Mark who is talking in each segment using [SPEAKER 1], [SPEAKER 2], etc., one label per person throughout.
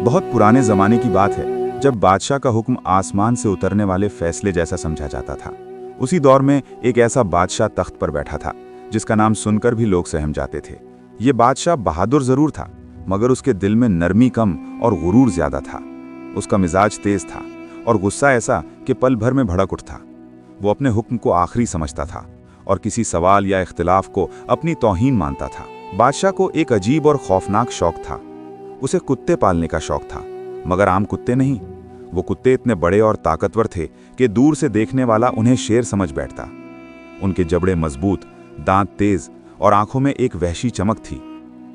[SPEAKER 1] बहुत पुराने ज़माने की बात है, जब बादशाह का हुक्म आसमान से उतरने वाले फैसले जैसा समझा जाता था। उसी दौर में एक ऐसा बादशाह तख्त पर बैठा था, जिसका नाम सुनकर भी लोग सहम जाते थे। ये बादशाह बहादुर ज़रूर था, मगर उसके दिल में नरमी कम और गुरूर ज़्यादा था। उसका मिजाज तेज़ था और गुस्सा ऐसा कि पल भर में भड़क उठता। वो अपने हुक्म को आखिरी समझता था और किसी सवाल या इख्तिलाफ को अपनी तौहीन मानता था। बादशाह को एक अजीब और खौफनाक शौक था। उसे कुत्ते पालने का शौक था, मगर आम कुत्ते नहीं। वो कुत्ते इतने बड़े और ताकतवर थे कि दूर से देखने वाला उन्हें शेर समझ बैठता। उनके जबड़े मजबूत, दांत तेज और आंखों में एक वहशी चमक थी।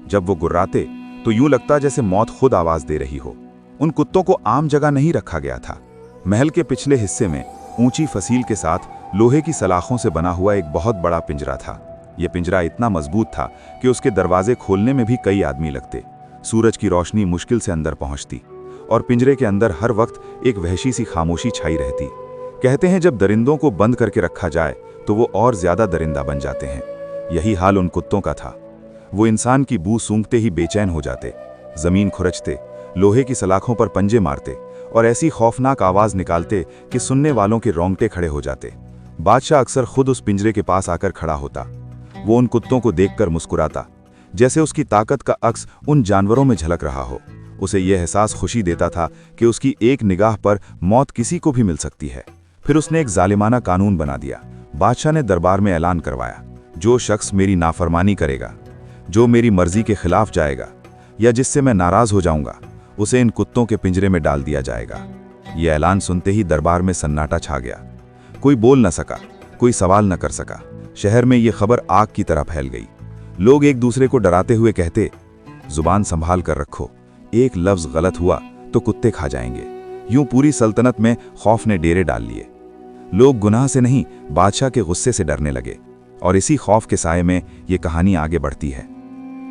[SPEAKER 1] जब वो गुर्राते तो यूं लगता जैसे मौत खुद आवाज दे रही हो। उन कुत्तों को आम जगह नहीं रखा गया था। महल के पिछले हिस्से में ऊंची फसील के साथ लोहे की सलाखों से बना हुआ एक बहुत बड़ा पिंजरा था। यह पिंजरा इतना मजबूत था कि उसके दरवाजे खोलने में भी कई आदमी लगते। सूरज की रोशनी मुश्किल से अंदर पहुंचती और पिंजरे के अंदर हर वक्त एक वहशी सी खामोशी छाई रहती। कहते हैं जब दरिंदों को बंद करके रखा जाए तो वो और ज्यादा दरिंदा बन जाते हैं। यही हाल उन कुत्तों का था। वो इंसान की बू सूंघते ही बेचैन हो जाते, जमीन खुरचते, लोहे की सलाखों पर पंजे मारते और ऐसी खौफनाक आवाज निकालते कि सुनने वालों के रोंगटे खड़े हो जाते। बादशाह अक्सर खुद उस पिंजरे के पास आकर खड़ा होता। वो उन कुत्तों को देखकर मुस्कुराता, जैसे उसकी ताकत का अक्स उन जानवरों में झलक रहा हो। उसे यह एहसास खुशी देता था कि उसकी एक निगाह पर मौत किसी को भी मिल सकती है। फिर उसने एक जालिमाना कानून बना दिया। बादशाह ने दरबार में ऐलान करवाया, जो शख्स मेरी नाफरमानी करेगा, जो मेरी मर्जी के खिलाफ जाएगा या जिससे मैं नाराज हो जाऊंगा, उसे इन कुत्तों के पिंजरे में डाल दिया जाएगा। यह ऐलान सुनते ही दरबार में सन्नाटा छा गया। कोई बोल न सका, कोई सवाल न कर सका। शहर में यह खबर आग की तरह फैल गई। लोग एक दूसरे को डराते हुए कहते, जुबान संभाल कर रखो, एक लफ्ज गलत हुआ तो कुत्ते खा जाएंगे। यूं पूरी सल्तनत में खौफ ने डेरे डाल लिए। लोग गुनाह से नहीं, बादशाह के गुस्से से डरने लगे और इसी खौफ के साये में ये कहानी आगे बढ़ती है।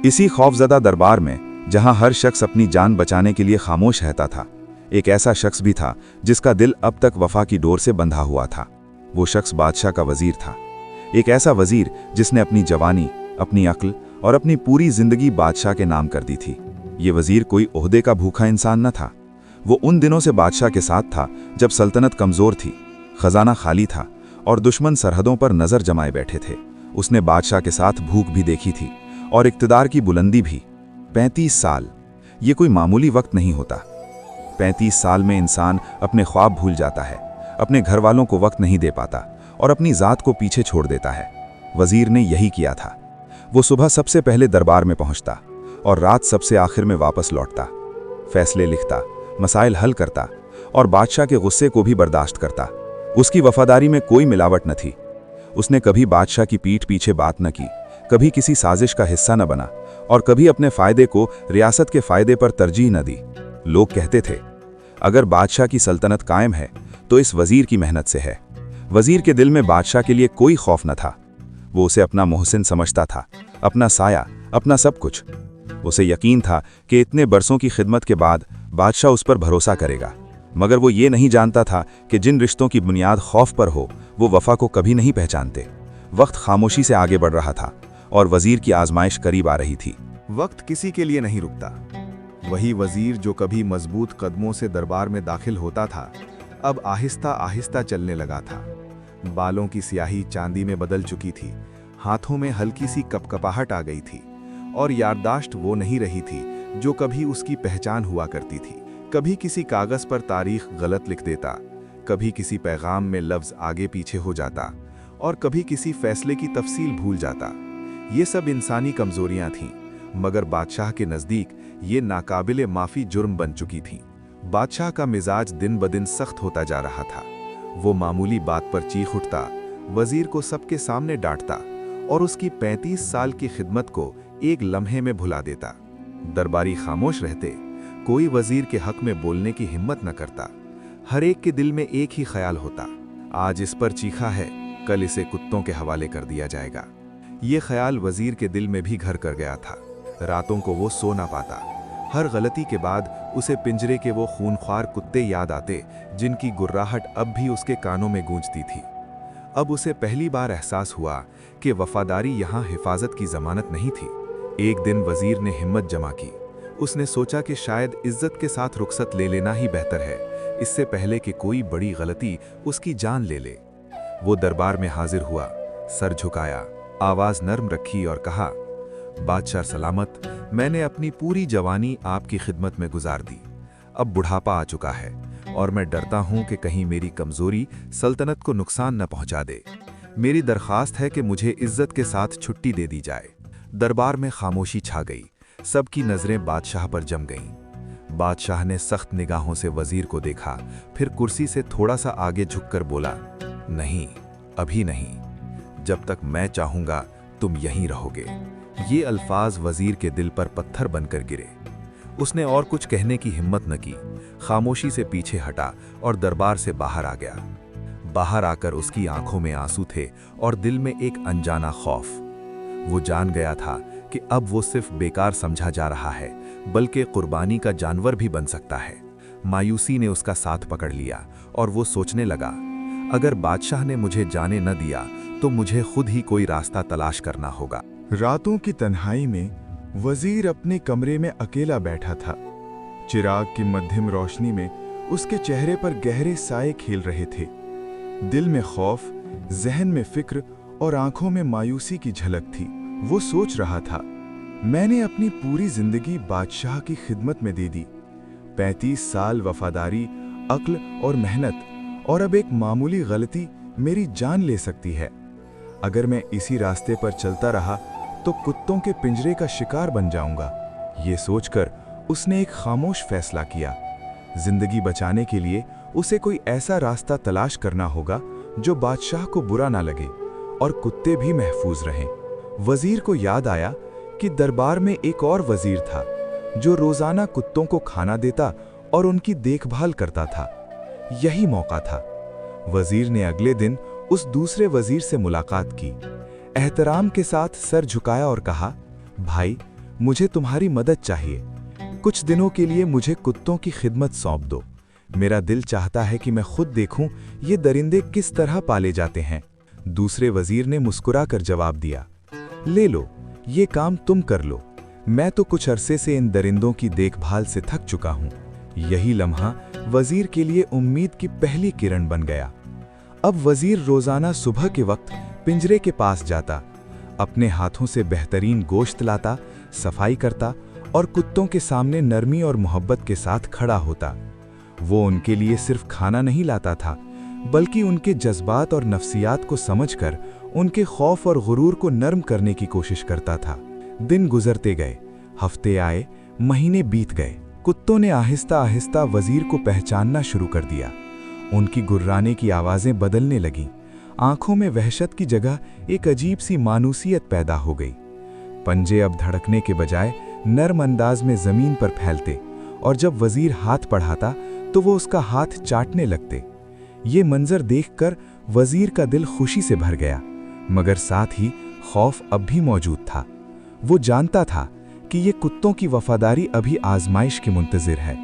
[SPEAKER 1] इसी खौफजदा दरबार में, जहां हर शख्स अपनी जान बचाने के लिए खामोश रहता था, एक ऐसा शख्स भी था जिसका दिल अब तक वफा की डोर से बंधा हुआ था। वो शख्स बादशाह का वजीर था। एक ऐसा वजीर जिसने अपनी जवानी, अपनी अक्ल और अपनी पूरी जिंदगी बादशाह के नाम कर दी थी। ये वजीर कोई ओहदे का भूखा इंसान न था। वो उन दिनों से बादशाह के साथ था जब सल्तनत कमजोर थी, खजाना खाली था और दुश्मन सरहदों पर नजर जमाए बैठे थे। उसने बादशाह के साथ भूख भी देखी थी और इक्तदार की बुलंदी भी। 35 साल, ये कोई मामूली वक्त नहीं होता। 35 साल में इंसान अपने ख्वाब भूल जाता है, अपने घर वालों को वक्त नहीं दे पाता और अपनी ज़ात को पीछे छोड़ देता है। वजीर ने यही किया था। वो सुबह सबसे पहले दरबार में पहुंचता और रात सबसे आखिर में वापस लौटता। फैसले लिखता, मसाइल हल करता और बादशाह के गुस्से को भी बर्दाश्त करता। उसकी वफादारी में कोई मिलावट न थी। उसने कभी बादशाह की पीठ पीछे बात न की, कभी किसी साजिश का हिस्सा न बना और कभी अपने फायदे को रियासत के फायदे पर तरजीह न दी। लोग कहते थे, अगर बादशाह की सल्तनत कायम है तो इस वजीर की मेहनत से है। वजीर के दिल में बादशाह के लिए कोई खौफ न था। वो उसे अपना मोहसिन समझता था, अपना साया, अपना सब कुछ। उसे यकीन था कि इतने बरसों की खिदमत के बाद बादशाह उस पर भरोसा करेगा। मगर वो ये नहीं जानता था कि जिन रिश्तों की बुनियाद खौफ पर हो, वो वफा को कभी नहीं पहचानते। वक्त खामोशी से आगे बढ़ रहा था और वजीर की आजमाइश करीब आ रही थी।
[SPEAKER 2] वक्त किसी के लिए नहीं रुकता। वही वजीर जो कभी मजबूत कदमों से दरबार में दाखिल होता था, अब आहिस्ता आहिस्ता चलने लगा था। बालों की स्याही चांदी में बदल चुकी थी, हाथों में हल्की सी कपकपाहट आ गई थी और याददाश्त वो नहीं रही थी जो कभी उसकी पहचान हुआ करती थी। कभी किसी कागज पर तारीख गलत लिख देता, कभी किसी पैगाम में लफ्ज आगे पीछे हो जाता और कभी किसी फैसले की तफसील भूल जाता। ये सब इंसानी कमजोरियां थीं, मगर बादशाह के नज़दीक ये नाकाबिले माफ़ी जुर्म बन चुकी थीं। बादशाह का मिजाज दिन ब दिन सख्त होता जा रहा था। वो मामूली बात पर चीख उठता, वजीर को सबके सामने डांटता और उसकी 35 साल की खिदमत को एक लम्हे में भुला देता। दरबारी खामोश रहते, कोई वजीर के हक में बोलने की हिम्मत न करता। हर एक के दिल में एक ही ख्याल होता, आज इस पर चीखा है, कल इसे कुत्तों के हवाले कर दिया जाएगा। ये ख्याल वजीर के दिल में भी घर कर गया था। रातों को वो सो ना पाता। हर गलती के बाद उसे पिंजरे के वो खूनख्वार कुत्ते याद आते जिनकी गुर्राहट अब भी उसके कानों में गूंजती थी। अब उसे पहली बार एहसास हुआ कि वफादारी यहाँ हिफाजत की जमानत नहीं थी। एक दिन वजीर ने हिम्मत जमा की। उसने सोचा कि शायद इज्जत के साथ रुखसत ले लेना ही बेहतर है, इससे पहले कि कोई बड़ी गलती उसकी जान ले ले। वो दरबार में हाजिर हुआ, सर झुकाया, आवाज नर्म रखी और कहा, बादशाह सलामत, मैंने अपनी पूरी जवानी आपकी खिदमत में गुजार दी। अब बुढ़ापा आ चुका है और मैं डरता हूं कि कहीं मेरी कमजोरी सल्तनत को नुकसान न पहुंचा दे। मेरी दरखास्त है कि मुझे इज्जत के साथ छुट्टी दे दी जाए। दरबार में खामोशी छा गई, सबकी नजरें बादशाह पर जम गईं। बादशाह ने सख्त निगाहों से वजीर को देखा, फिर कुर्सी से थोड़ा सा आगे झुककर बोला, नहीं, अभी नहीं, जब तक मैं चाहूंगा तुम यहीं रहोगे। ये अल्फाज वजीर के दिल पर पत्थर बनकर गिरे। उसने और कुछ कहने की हिम्मत न की, खामोशी से पीछे हटा और दरबार से बाहर आ गया। बाहर आकर उसकी आंखों में आंसू थे और दिल में एक अनजाना खौफ। वो जान गया था कि अब वो सिर्फ बेकार समझा जा रहा है, बल्कि कुर्बानी का जानवर भी बन सकता है। मायूसी ने उसका साथ पकड़ लिया और वो सोचने लगा, अगर बादशाह ने मुझे जाने न दिया तो मुझे खुद ही कोई रास्ता तलाश करना होगा।
[SPEAKER 1] रातों की तन्हाई में वजीर अपने कमरे में अकेला बैठा था। चिराग की मध्यम रोशनी में उसके चेहरे पर गहरे साए खेल रहे थे। दिल में खौफ, जहन में फिक्र और आंखों में मायूसी की झलक थी। वो सोच रहा था, मैंने अपनी पूरी जिंदगी बादशाह की खिदमत में दे दी। 35 साल वफादारी, अक्ल और मेहनत, और अब एक मामूली गलती मेरी जान ले सकती है। अगर मैं इसी रास्ते पर चलता रहा तो कुत्तों के पिंजरे का शिकार बन जाऊंगा। ये सोचकर उसने एक खामोश फैसला किया। जिंदगी बचाने के लिए उसे कोई ऐसा रास्ता तलाश करना होगा जो बादशाह को बुरा ना लगे और कुत्ते भी महफूज रहें। वजीर को याद आया कि दरबार में एक और वजीर था जो रोजाना कुत्तों को खाना देता और उनकी देखभाल करता था। यही मौका था। वजीर ने अगले दिन उस दूसरे वजीर से मुलाकात की, एहतराम के साथ सर झुकाया और कहा, भाई, मुझे तुम्हारी मदद चाहिए। कुछ दिनों के लिए मुझे कुत्तों की खिदमत सौंप दो। मेरा दिल चाहता है कि मैं खुद देखूं ये दरिंदे किस तरह पाले जाते हैं। दूसरे वजीर ने मुस्कुराकर जवाब दिया, ले लो, ये काम तुम कर लो। मैं तो कुछ अरसे से इन दरिंदों की देखभाल से थक चुका हूं। यही लम्हा वजीर के लिए उम्मीद की पहली किरण बन गया। अब वजीर रोजाना सुबह के वक्त पिंजरे के पास जाता, अपने हाथों से बेहतरीन गोश्त लाता, सफाई करता और कुत्तों के सामने नरमी और मोहब्बत के साथ खड़ा होता। वो उनके लिए सिर्फ खाना नहीं लाता था, बल्कि उनके जज्बात और नफ्सियात को समझकर उनके खौफ और गुरूर को नर्म करने की कोशिश करता था। दिन गुजरते गए, हफ्ते आए, महीने बीत गए। कुत्तों ने आहिस्ता आहिस्ता वजीर को पहचानना शुरू कर दिया। उनकी गुर्राने की आवाज़ें बदलने लगीं। आंखों में वहशत की जगह एक अजीब सी मानूसियत पैदा हो गई। पंजे अब धड़कने के बजाय नर्म अंदाज में ज़मीन पर फैलते और जब वजीर हाथ बढ़ाता तो वो उसका हाथ चाटने लगते। ये मंजर देखकर वजीर का दिल खुशी से भर गया, मगर साथ ही खौफ अब भी मौजूद था। वो जानता था कि ये कुत्तों की वफादारी अभी आजमाइश की मुंतज़िर है।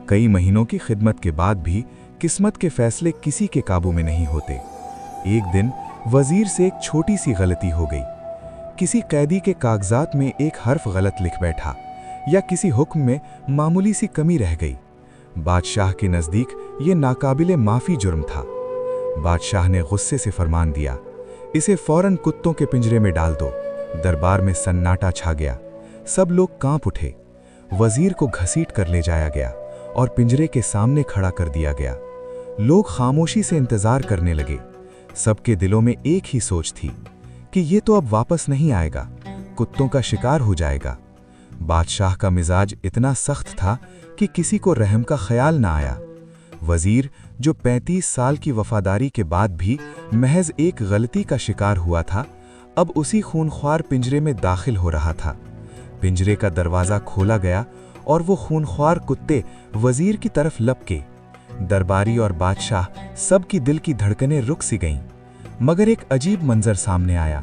[SPEAKER 1] कई महीनों की खिदमत के बाद भी किस्मत के फैसले किसी के काबू में नहीं होते। एक दिन वजीर से एक छोटी सी गलती हो गई। किसी कैदी के कागजात में एक हर्फ गलत लिख बैठा या किसी हुक्म में मामूली सी कमी रह गई। बादशाह के नज़दीक ये नाकाबिले माफ़ी जुर्म था। बादशाह ने गुस्से से फरमान दिया, इसे फौरन कुत्तों के पिंजरे में डाल दो। दरबार में सन्नाटा छा गया। सब लोग कांप उठे। वजीर को घसीट कर ले जाया गया और पिंजरे के सामने खड़ा कर दिया गया। लोग खामोशी से इंतजार करने लगे। सबके दिलों में एक ही सोच थी कि ये तो अब वापस नहीं आएगा, कुत्तों का शिकार हो जाएगा। बादशाह का मिजाज इतना सख्त था कि किसी को रहम का ख्याल ना आया। वजीर, जो 35 साल की वफादारी के बाद भी महज एक गलती का शिकार हुआ था, अब उसी खूनख्वार पिंजरे में दाखिल हो रहा था। पिंजरे का दरवाज़ा खोला गया और वो खूनख्वार कुत्ते वजीर की तरफ लपके। दरबारी और बादशाह सबकी दिल की धड़कनें रुक सी गईं। मगर एक अजीब मंजर सामने आया।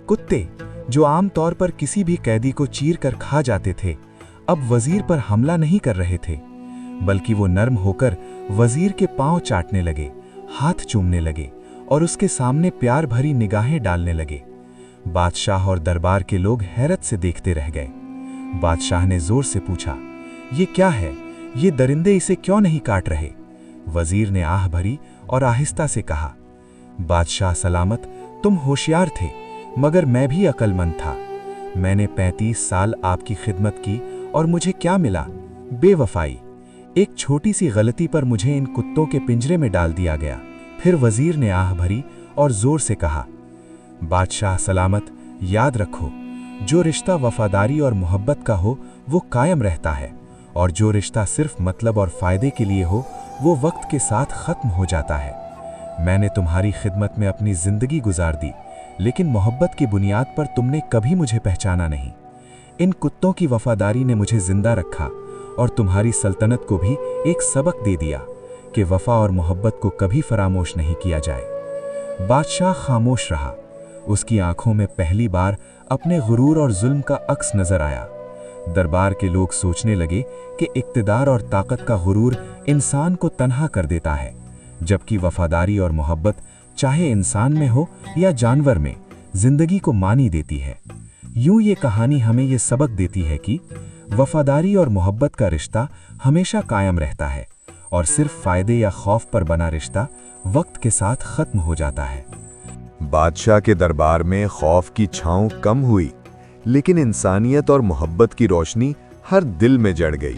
[SPEAKER 1] कुत्ते, जो आम तौर पर किसी भी कैदी को चीर कर खा जाते थे, अब वजीर पर हमला नहीं कर रहे थे, बल्कि वो नर्म होकर वजीर के पांव चाटने लगे, हाथ चूमने लगे और उसके सामने प्यार भरी निगाहें डालने लगे। बादशाह और दरबार के लोग हैरत से देखते रह गए।
[SPEAKER 3] बादशाह ने जोर से पूछा, ये क्या है? ये दरिंदे इसे क्यों नहीं काट रहे? वजीर ने आह भरी और आहिस्ता से कहा, बादशाह सलामत, तुम होशियार थे, मगर मैं भी अक्लमंद था। मैंने 35 साल आपकी खिदमत की और मुझे क्या मिला? बेवफाई। एक छोटी सी गलती पर मुझे इन कुत्तों के पिंजरे में डाल दिया गया। फिर वजीर ने आह भरी और जोर से कहा, बादशाह सलामत, याद रखो, जो रिश्ता वफादारी और मोहब्बत का हो वो कायम रहता है, और जो रिश्ता सिर्फ मतलब और फायदे के लिए हो वो वक्त के साथ खत्म हो जाता है। मैंने तुम्हारी खिदमत में अपनी जिंदगी गुजार दी, लेकिन मोहब्बत की बुनियाद पर तुमने कभी मुझे पहचाना नहीं। इन कुत्तों की वफादारी ने मुझे जिंदा रखा और तुम्हारी सल्तनत को भी एक सबक दे दिया कि वफा और मोहब्बत को कभी फरामोश नहीं किया जाए। बादशाह खामोश रहा। उसकी आंखों में पहली बार अपने गुरूर और जुल्म का अक्स नजर आया। दरबार के लोग सोचने लगे कि इक्तिदार और ताकत का गुरूर इंसान को तन्हा कर देता है, जबकि वफादारी और मोहब्बत चाहे इंसान में हो या जानवर में, जिंदगी को मानी देती है। यूं ये कहानी हमें ये सबक देती है कि वफादारी और मोहब्बत का रिश्ता हमेशा कायम रहता है, और सिर्फ फायदे या खौफ पर बना रिश्ता वक्त के साथ खत्म हो जाता है।
[SPEAKER 2] बादशाह के दरबार में खौफ की छांव कम हुई, लेकिन इंसानियत और मोहब्बत की रोशनी हर दिल में जड़ गई।